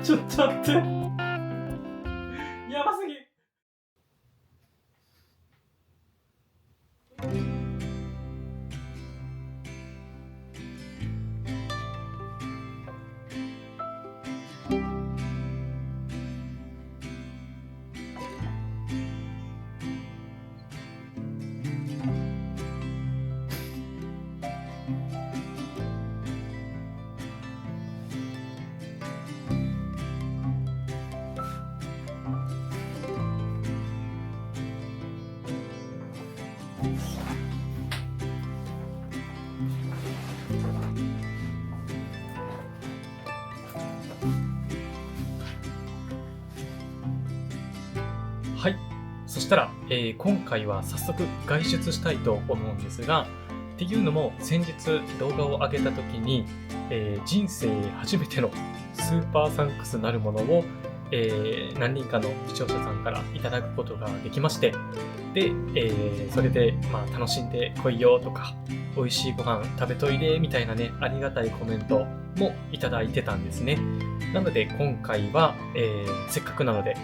ちょっと待って。やばすぎ。はい。そしたら、今回は早速外出したいと思うんですが、っていうのも先日動画を上げた時に、人生初めてのスーパーサンクスなるものを、何人かの視聴者さんからいただくことができまして、で、それで、楽しんでこいよとか、美味しいご飯食べといでみたいなね、ありがたいコメントもいただいてたんですね。なので今回は、せっかくなので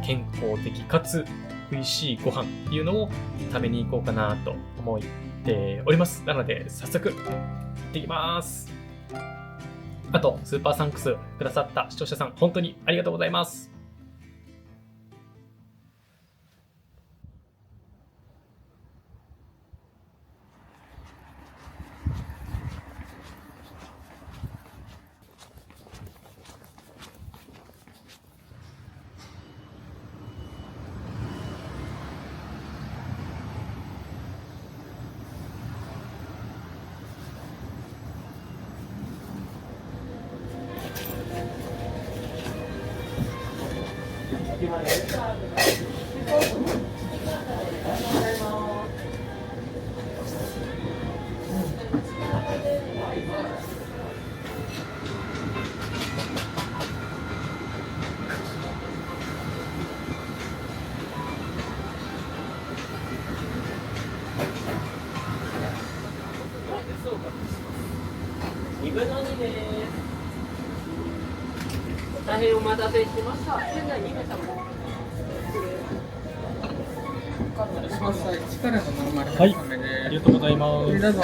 健康的かつ美味しいご飯っていうのを食べに行こうかなと思っております。なので早速行ってきます。あとスーパーサンクスくださった視聴者さん本当にありがとうございます。2分の2です。大変お待たせしました。現在2名様。はい、ありがとうございます。どうぞ。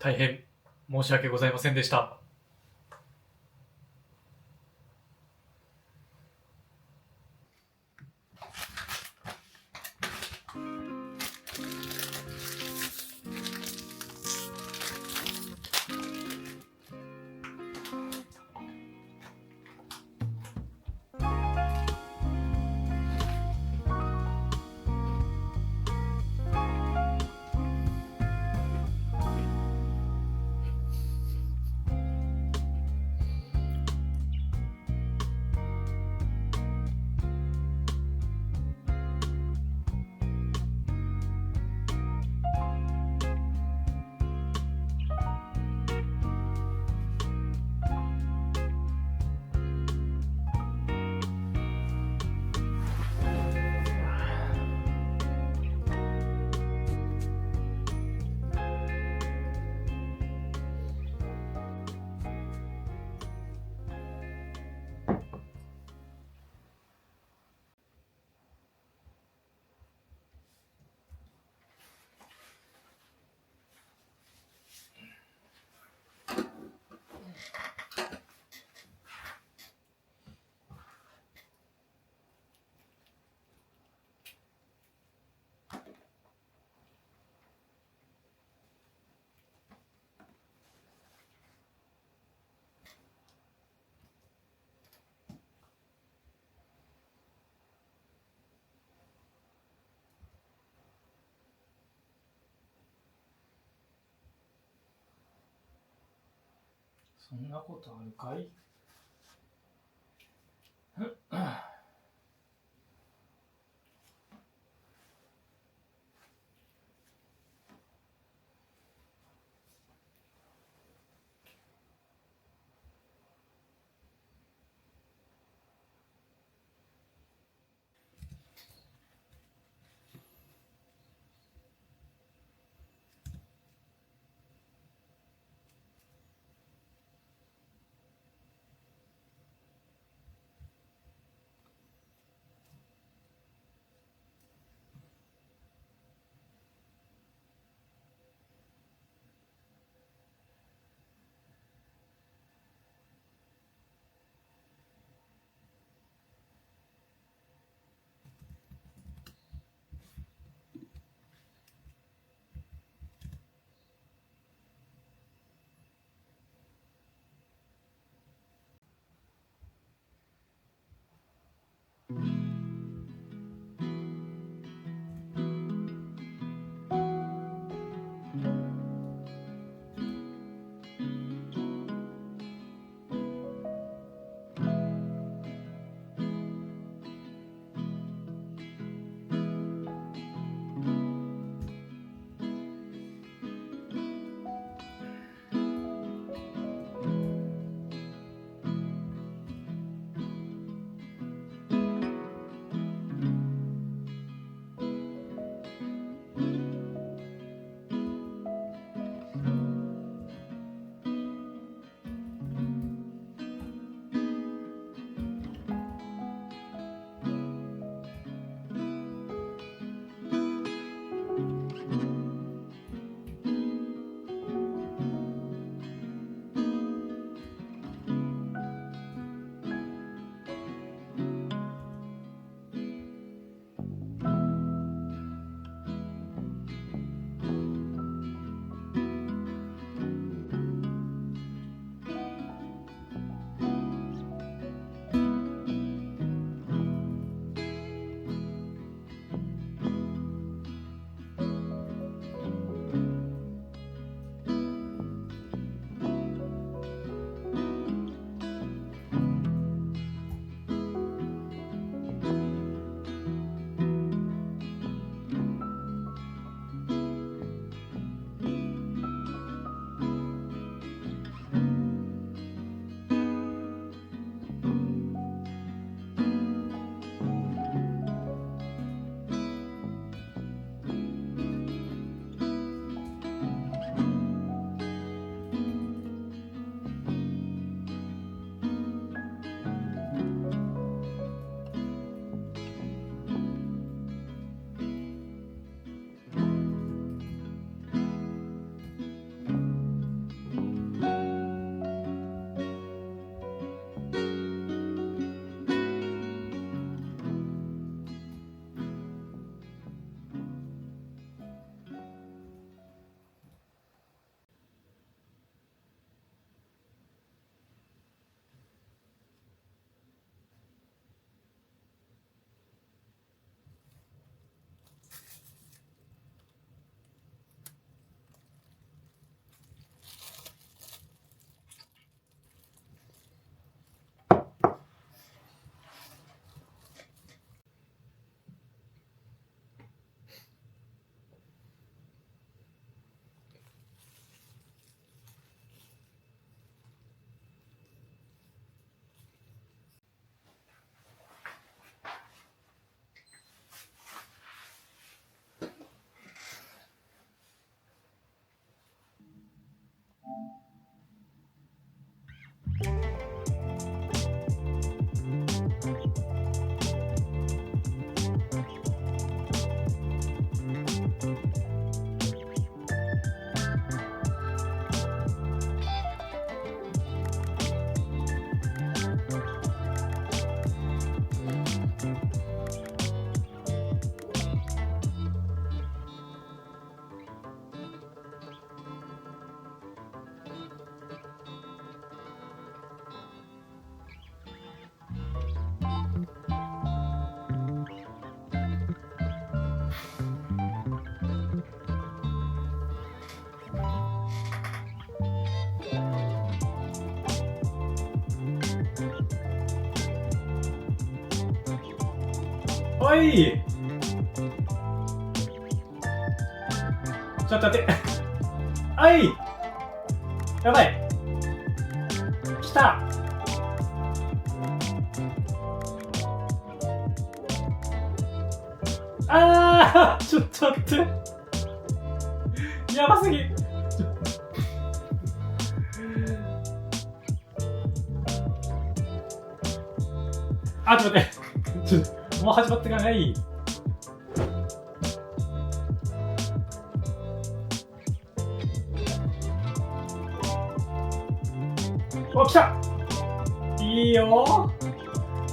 大変申し訳ございませんでした。そんなことあるかい？はい。ちょっと待って。はい。やばい。来た。ちょっと待って。やばすぎ。ちょっと待って。もう始まってからない。お、来た。いいよ。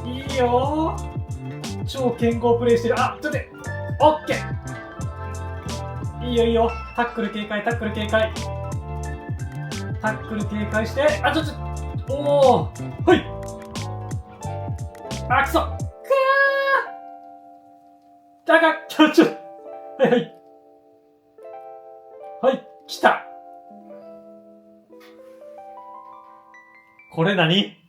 いいよ。超健康プレイしてる。ちょっと待って。オッケー。いいよいいよ。タックル警戒、タックル警戒。タックル警戒して、おー、はい。くそ。だが、はいはい。はい、来た。これ何？